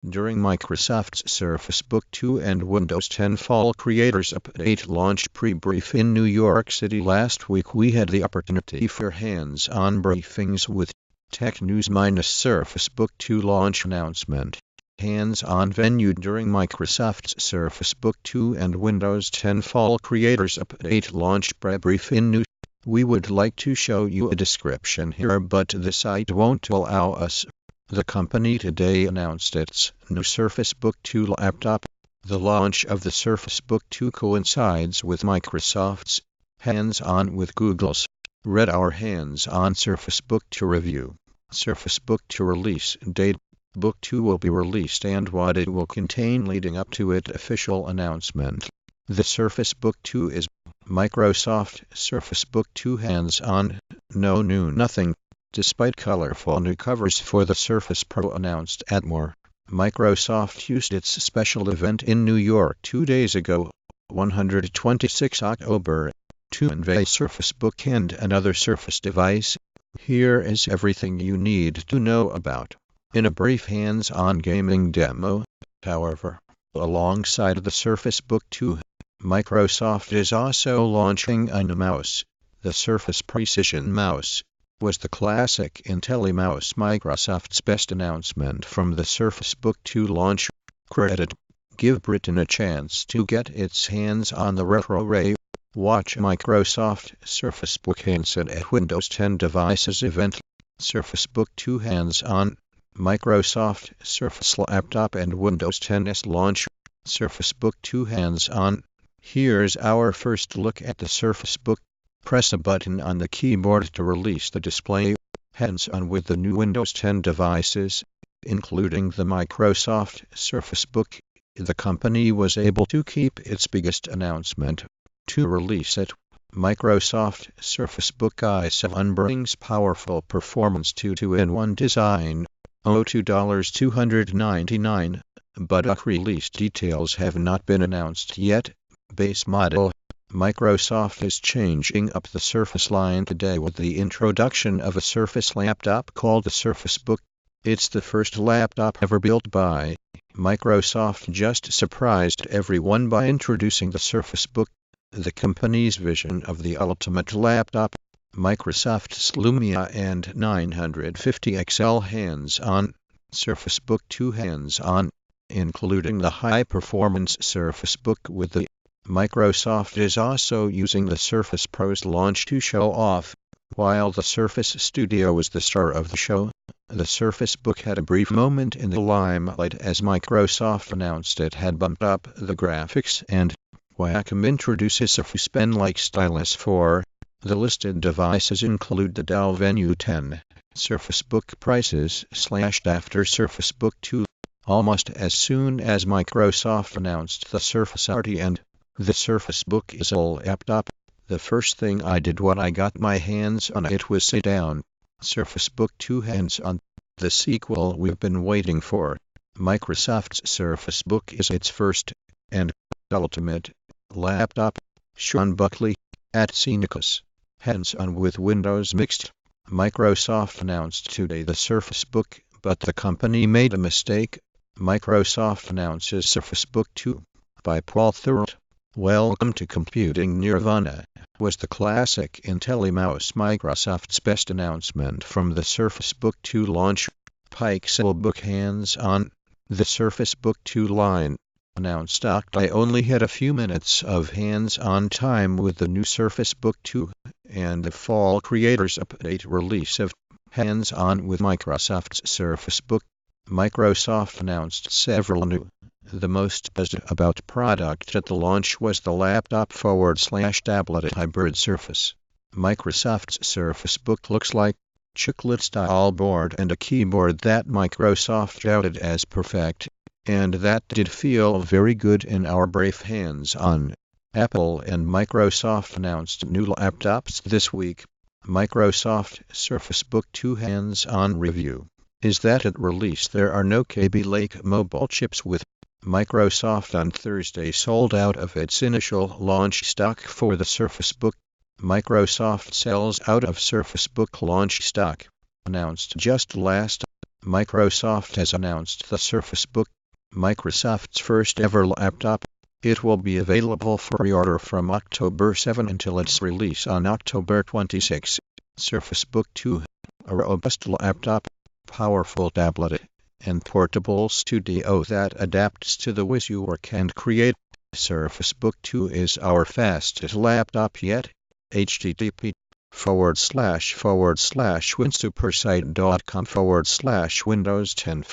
During Microsoft's Surface Book 2 and Windows 10 Fall Creators Update launch prebrief in New York City last week, we had the opportunity for hands-on briefings with Tech News - Surface Book 2 launch announcement. Hands-on venue during Microsoft's Surface Book 2 and Windows 10 Fall Creators Update launch prebrief in New. We would like to show you a description here, but the site won't allow us. The company today announced its new Surface Book 2 laptop. The launch of the Surface Book 2 coincides with Microsoft's hands-on with Google's. Read our hands-on Surface Book 2 review. Surface Book 2 release date. Book 2 will be released and what it will contain leading up to its official announcement. The Surface Book 2 is Microsoft Surface Book 2 hands-on, no new nothing. Despite colorful new covers for the Surface Pro announced at more, Microsoft used its special event in New York 2 days ago, 126 October, to unveil Surface Book and another Surface device. Here is everything you need to know about. In a brief hands-on gaming demo, however, alongside the Surface Book 2, Microsoft is also launching a new mouse. The Surface Precision Mouse was the Classic IntelliMouse Microsoft's best announcement from the Surface Book 2 launch. Credit. Give Britain a chance to get its hands on the retro ray. Watch Microsoft Surface Book handset at Windows 10 devices event. Surface Book 2 hands-on. Microsoft Surface laptop and Windows 10's launch. Surface Book 2 hands-on. Here's our first look at the Surface Book. Press a button on the keyboard to release the display. Hands-on with the new Windows 10 devices, including the Microsoft Surface Book. The company was able to keep its biggest announcement to release it. Microsoft Surface Book i7 brings powerful performance to 2-in-1 design. $2.299, but release details have not been announced yet. Base model. Microsoft is changing up the Surface line today with the introduction of a Surface laptop called the Surface Book. It's the first laptop ever built by Microsoft. Just surprised everyone by introducing the Surface Book, the company's vision of the ultimate laptop. Microsoft's Lumia and 950 XL hands-on. Surface Book 2 hands-on, including the high-performance Surface Book with the. Microsoft is also using the Surface Pro's launch to show off. While the Surface Studio was the star of the show, the Surface Book had a brief moment in the limelight as Microsoft announced it had bumped up the graphics and Wacom introduces a Surface Pen-like stylus for. The listed devices include the Dell Venue 10. Surface Book prices slashed after Surface Book 2. Almost as soon as Microsoft announced the Surface RT and the Surface Book is a laptop, the first thing I did when I got my hands on it was sit down. Surface Book 2 hands-on, the sequel we've been waiting for. Microsoft's Surface Book is its first and ultimate laptop. Sean Buckley, at Scenicus. Hands-on with Windows Mixed. Microsoft announced today the Surface Book, but the company made a mistake. Microsoft announces Surface Book 2. By Paul Thurrott. Welcome to Computing Nirvana, was the Classic IntelliMouse Microsoft's best announcement from the Surface Book 2 launch. Pixel Book hands-on. The Surface Book 2 line announced. I only had a few minutes of hands-on time with the new Surface Book 2 and the Fall Creators Update release of hands-on with Microsoft's Surface Book. Microsoft announced several new. The most buzzed about product at the launch was the laptop/tablet hybrid Surface. Microsoft's Surface Book looks like chiclet-style board and a keyboard that Microsoft touted as perfect, and that did feel very good in our brief hands-on. Apple and Microsoft announced new laptops this week. Microsoft Surface Book 2 hands-on review is that at release there are no Kaby Lake mobile chips with. Microsoft on Thursday sold out of its initial launch stock for the Surface Book. Microsoft sells out of Surface Book launch stock. Announced just last Microsoft has announced the Surface Book, Microsoft's first ever laptop. It will be available for pre-order from October 7 until its release on October 26. Surface Book 2, a robust laptop, powerful tablet, and portable studio that adapts to the ways you work and create. Surface Book 2 is our fastest laptop yet. http://winsupersite.com/Windows 10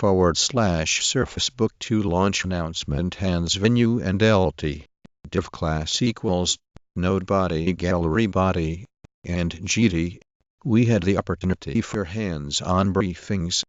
Surface Book 2 launch announcement hands venue and LT. Div class equals node body gallery body and GD. We had the opportunity for hands-on briefings